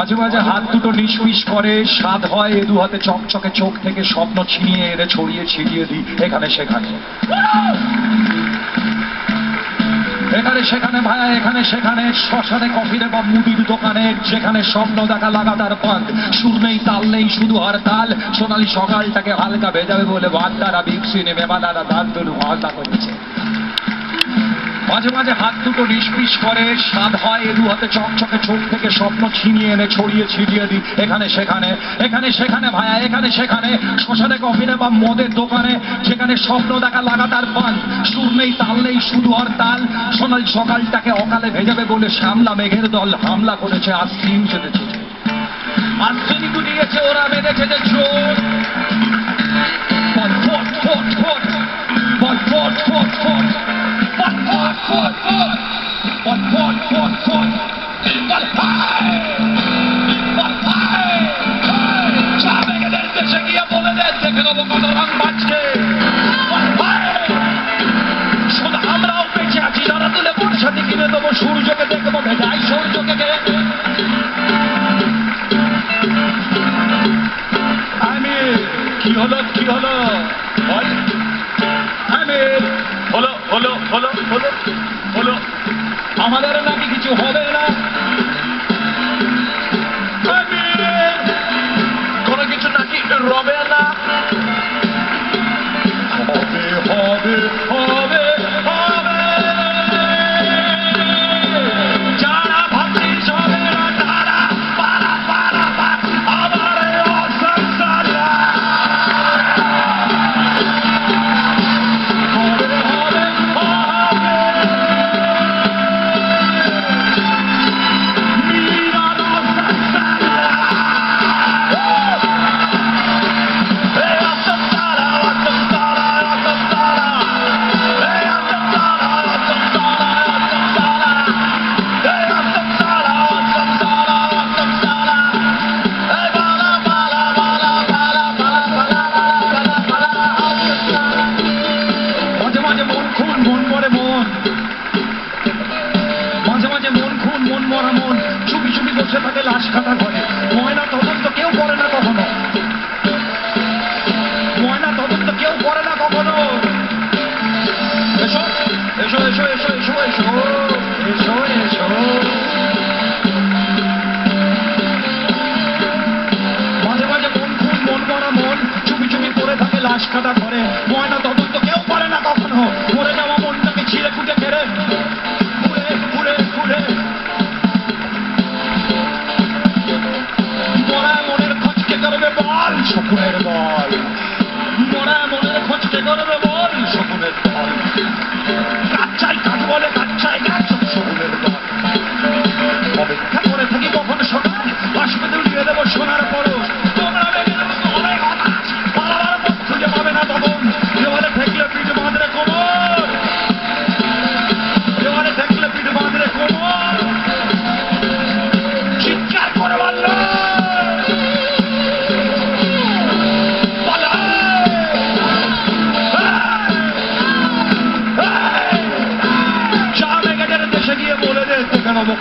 মাঝে মাঝে হাত দুটো নিষ্পিস করে, স্বাদ হয় এ দু হাতে চকচকে চোখ থেকে স্বপ্ন ছিনিয়ে এনে ছড়িয়ে ছিটিয়ে দিই এখানে সেখানে, এখানে সেখানে ভাইয়া, এখানে সেখানে, শ্মশানে, কফিনে বা মুদির দোকানে, যেখানে স্বপ্ন দেখা লাগাতার পান্ড, সুর নেই তাল নেই শুধু আর তাল, সোনালি সকালটাকে হালকা ভেজাবে বলে বান্দারা বিক্সি নেমে বানারা ধান তলু হালকা করেছে। মাঝে মাঝে হাত দুটো নিষ্পিস করে, স্বাদ হয় এ দু হাতে চকচকে চোখ থেকে স্বপ্ন ছিনিয়ে এনে ছড়িয়ে ছিটিয়ে দিই এখানে সেখানে, এখানে সেখানে ভাইয়া, এখানে সেখানে, শ্মশানে, কফিনে বা মদের দোকানে, যেখানে স্বপ্ন দেখা লাগাতার পান, সুর নেই তাল নেই শুধু আর তাল, সোনালি সকালটাকে অকালে ভেজাবে বলে শ্যামলা মেঘের দল হামলা করেছে, আস্তিন চেঁদেছে, আস্তিন গুলিয়েছে, ওরা বেঁধেছে যে চোর, ফট ফট ফট ফট ফট ফট ফট আমরাও বেঁচে আছি, যারা তুলে বর্ষাতে কিনে দেবো, সূর্যকে দেখবো ভেজাই সূর্যকে। কি হলো কি হলো হলো হলো হলো হলো হলো, আমাদের নাকি কিছু হবে না, কোনো কিছু নাকি রবে না, হবে হবে হবে হবে, যারা ভাবছিস হবে না তারা পারা পারা আমার অসংসার থাকে লাশ খাতা করে, ময়না তদন্ত কেউ করে না কখনো, ময়না তদন্ত কেউ করে না কখনো। এসো এসো এসো এসো এসো এসো এসো এসো, মাঝে মাঝে মন খুন মন মরা মন চুপি চুপি পড়ে থাকে লাশ খাতা করে, ময়না তদন্ত কেউ করে না কখনো, মরে যাওয়া মনটাকে ছিঁড়ে ফুটে ফেরে ঘুরে ঘুরে ঘুরে, মরা মনের খোঁজকে করবে বল শকুনের বল, মরা মনের খোঁজকে করবে বল শকুনের বল, কাচ্চাই কাজ বলে কাচ্চাই কাজ শকুনের বল, অপেক্ষা করে থাকি কখন সকাল, বাসপতি উড়িয়ে দেবো সোনার পরশ, তোমরা বেগে দেবো অনেক হতাশ, পালাবার পথ খুঁজে পাবে না তখন, দেওয়ালে ঠেকলে পিঠ বাঁধরে কোমর, দেওয়ালে ঠেকলে পিঠ বাঁধরে কোমর, চিৎকার করে বলল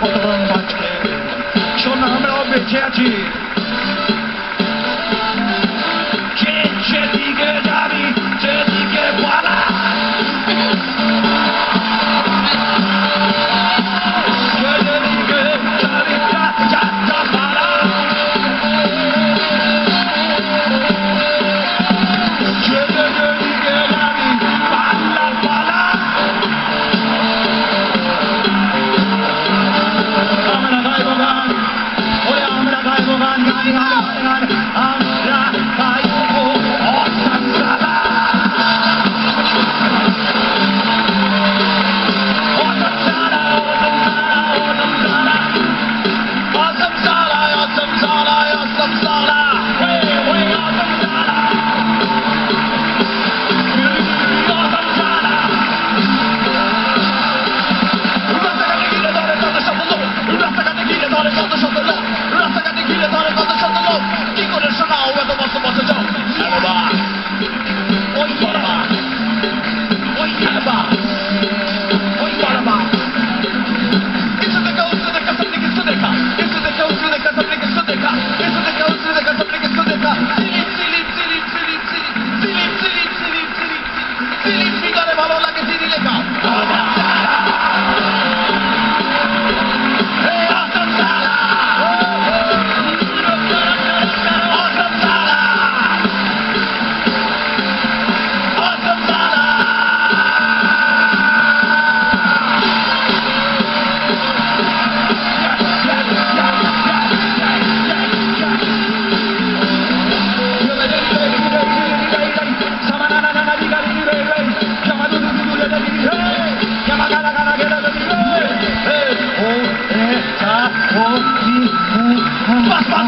কত রং বাঁচবে, শোন আমরাও বেঁচে আছি, যেদিকে যাবি যেদিকে পালা, যেদিকে যাবি যাত্রা পালা, যেদিকে যাবি পাল্লা পালা, আমরা গাইব গান, ওরে আমরা গাইব গান।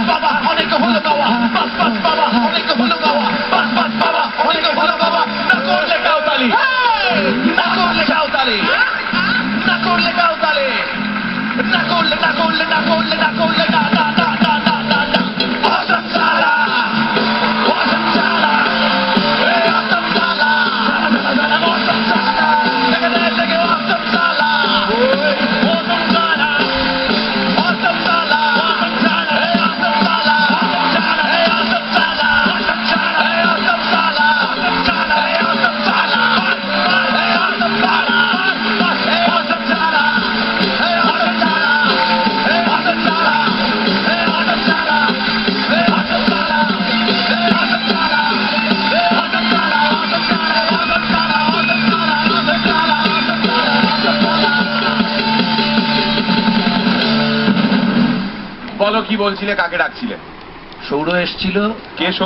বাবা অনেক হলো গাওয়া, বাস বাস বাবা অনেক হলো গাওয়া, বাস বাস বাবা অনেক হলো গাওয়া। না করলে গাওতালি, না করলে গাওতালি, না করলে গাওতালি, না করলে না করলে না করলে না করলে না না না না না না না। অসম সালা, অসম সালা, অসম সালা, অসম সালা, এখানে থেকে অসম সালা, অসম সালা, অসম সালা, অসম সালা, অসম সালা, অসম সালা, অসম সালা, অসম সালা, অসম সালা, অসম সালা, অসম সালা, অসম সালা, বলো কি বলছিলে, কাকে ডাকছিলে? সৌর এসছিল। কে?